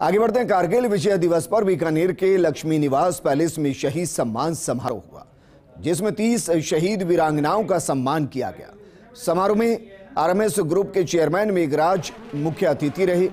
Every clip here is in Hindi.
आगे बढ़ते हैं। कारगिल विजय दिवस पर बीकानेर के लक्ष्मी निवास पैलेस में शहीद सम्मान समारोह हुआ, जिसमें 30 शहीद वीरांगनाओं का सम्मान किया गया। समारोह में आरएमएस ग्रुप के चेयरमैन मेघराज मुख्य अतिथि रहे।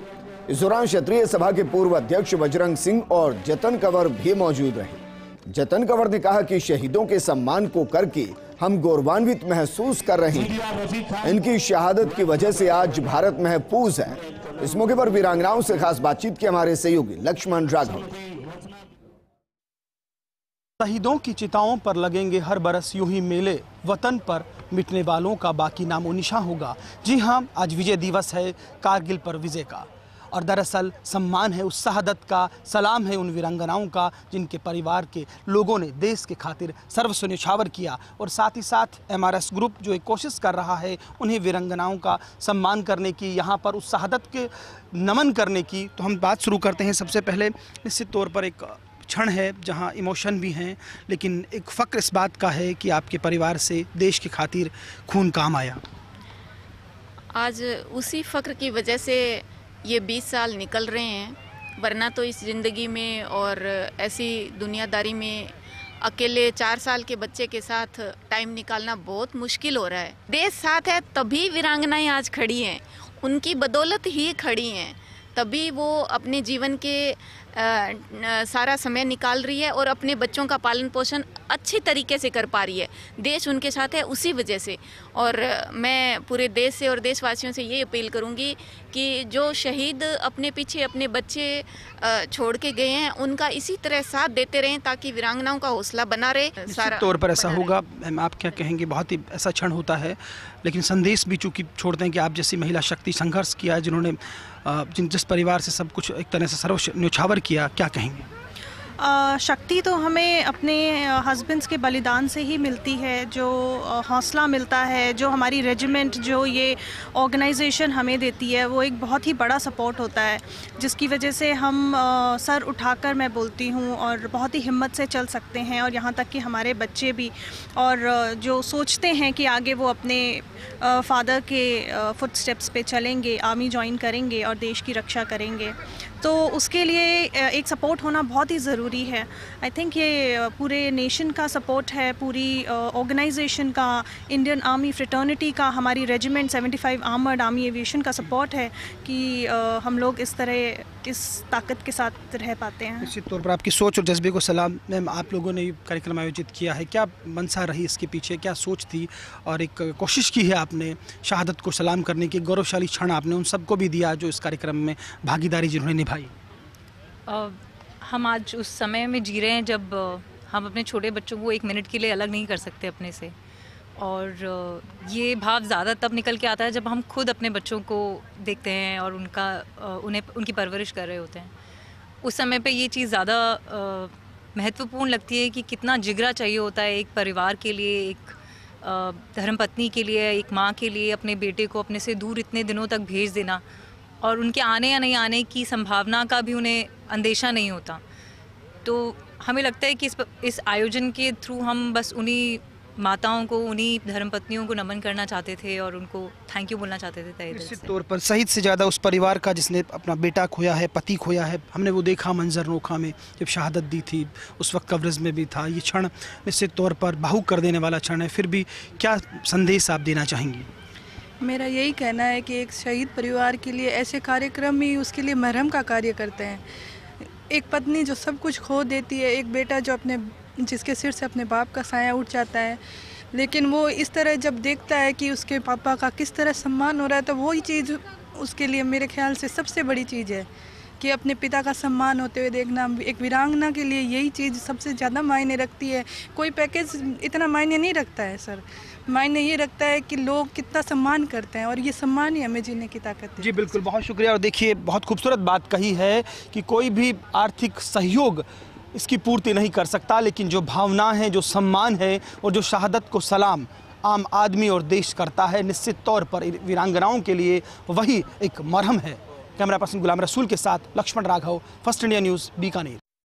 इस दौरान क्षत्रिय सभा के पूर्व अध्यक्ष बजरंग सिंह और जतन कंवर भी मौजूद रहे। जतन कंवर ने कहा कि शहीदों के सम्मान को करके हम गौरवान्वित महसूस कर रहे हैं। इनकी शहादत की वजह से आज भारत महफूज है। इस मौके पर वीरांगनाओं से खास बातचीत की हमारे सहयोगी लक्ष्मण राघव। शहीदों की चिताओं पर लगेंगे हर बरस यूं ही मेले, वतन पर मिटने वालों का बाकी नामो निशान होगा। जी हाँ, आज विजय दिवस है, कारगिल पर विजय का, और दरअसल सम्मान है उस शहादत का, सलाम है उन वीरांगनाओं का जिनके परिवार के लोगों ने देश के खातिर सर्वस्व न्यौछावर किया। और साथ ही साथ एमआरएस ग्रुप जो एक कोशिश कर रहा है उन्हें वीरांगनाओं का सम्मान करने की, यहाँ पर उस शहादत के नमन करने की। तो हम बात शुरू करते हैं। सबसे पहले निश्चित तौर पर एक क्षण है जहाँ इमोशन भी हैं, लेकिन एक फ़क्र इस बात का है कि आपके परिवार से देश के खातिर खून काम आया। आज उसी फ़क्र की वजह से ये 20 साल निकल रहे हैं, वरना तो इस ज़िंदगी में और ऐसी दुनियादारी में अकेले 4 साल के बच्चे के साथ टाइम निकालना बहुत मुश्किल हो रहा है। देश साथ है तभी वीरांगनाएं आज खड़ी हैं, उनकी बदौलत ही खड़ी हैं, तभी वो अपने जीवन के सारा समय निकाल रही है और अपने बच्चों का पालन पोषण अच्छी तरीके से कर पा रही है। देश उनके साथ है उसी वजह से। और मैं पूरे देश से और देशवासियों से ये अपील करूंगी कि जो शहीद अपने पीछे अपने बच्चे छोड़ के गए हैं, उनका इसी तरह साथ देते रहें ताकि वीरांगनाओं का हौसला बना रहे। सारा तौर पर ऐसा होगा। आप क्या कहेंगे? बहुत ही ऐसा क्षण होता है, लेकिन संदेश भी चूँकि छोड़ते हैं कि आप जैसी महिला शक्ति संघर्ष किया है, जिन्होंने जिस परिवार से सब कुछ एक तरह से सर्वस्व न्यौछावर किया, क्या कहेंगे? शक्ति तो हमें अपने हस्बैंड्स के बलिदान से ही मिलती है, जो हौसला मिलता है, जो हमारी रेजिमेंट, जो ये ऑर्गेनाइजेशन हमें देती है, वो एक बहुत ही बड़ा सपोर्ट होता है, जिसकी वजह से हम सर उठाकर, मैं बोलती हूँ, और बहुत ही हिम्मत से चल सकते हैं। और यहाँ तक कि हमारे बच्चे भी, और जो सोचते हैं कि आगे वो अपने फादर के फुटस्टेप्स पे चलेंगे, आर्मी ज्वाइन करेंगे और देश की रक्षा करेंगे, तो उसके लिए एक सपोर्ट होना बहुत ही ज़रूरी है। आई थिंक ये पूरे नेशन का सपोर्ट है, पूरी ऑर्गेनाइजेशन का, इंडियन आर्मी फ्रेटर्निटी का, हमारी रेजिमेंट 75 आर्मर्ड आर्मी एविएशन का सपोर्ट है कि हम लोग इस तरह इस ताकत के साथ रह पाते हैं। निश्चित तौर पर आपकी सोच और जज्बे को सलाम। मैम, आप लोगों ने कार्यक्रम आयोजित किया है, क्या मंशा रही इसके पीछे, क्या सोच थी, और एक कोशिश की है आपने शहादत को सलाम करने की, गौरवशाली क्षण आपने उन सबको भी दिया जो इस कार्यक्रम में भागीदारी जिन्होंने निभाई? हम आज उस समय में जी रहे हैं जब हम अपने छोटे बच्चों को 1 मिनट के लिए अलग नहीं कर सकते अपने से, और ये भाव ज़्यादा तब निकल के आता है जब हम खुद अपने बच्चों को देखते हैं और उनकी परवरिश कर रहे होते हैं। उस समय पे ये चीज़ ज़्यादा महत्वपूर्ण लगती है कि कितना जिगरा चाहिए होता है एक परिवार के लिए, एक धर्मपत्नी के लिए, एक माँ के लिए, अपने बेटे को अपने से दूर इतने दिनों तक भेज देना, और उनके आने या नहीं आने की संभावना का भी उन्हें अंदेशा नहीं होता। तो हमें लगता है कि इस आयोजन के थ्रू हम बस उन्हीं माताओं को, उन्हीं धर्मपत्नियों को नमन करना चाहते थे और उनको थैंक यू बोलना चाहते थे तहे दिल से। निश्चित तौर पर शहीद से ज़्यादा उस परिवार का जिसने अपना बेटा खोया है, पति खोया है, हमने वो देखा मंजर नोखा में जब शहादत दी थी, उस वक्त कवरेज में भी था। ये क्षण निश्चित तौर पर भावुक कर देने वाला क्षण है। फिर भी क्या संदेश आप देना चाहेंगी? मेरा यही कहना है कि एक शहीद परिवार के लिए ऐसे कार्यक्रम ही उसके लिए मरहम का कार्य करते हैं। एक पत्नी जो सब कुछ खो देती है, एक बेटा जो जिसके सिर से अपने बाप का साया उठ जाता है, लेकिन वो इस तरह जब देखता है कि उसके पापा का किस तरह सम्मान हो रहा है, तो वही चीज़ उसके लिए मेरे ख्याल से सबसे बड़ी चीज़ है कि अपने पिता का सम्मान होते हुए देखना। एक वीरांगना के लिए यही चीज़ सबसे ज़्यादा मायने रखती है। कोई पैकेज इतना मायने नहीं रखता है सर, मायने ये रखता है कि लोग कितना सम्मान करते हैं, और ये सम्मान ही हमें जीने की ताकत है। जी बिल्कुल, बहुत शुक्रिया। और देखिए, बहुत खूबसूरत बात कही है कि कोई भी आर्थिक सहयोग इसकी पूर्ति नहीं कर सकता, लेकिन जो भावना है, जो सम्मान है और जो शहादत को सलाम आम आदमी और देश करता है, निश्चित तौर पर वीरांगनाओं के लिए वही एक मरहम है। कैमरा पर्सन गुलाम रसूल के साथ Lakshman Raghav, first India news, Bikaner.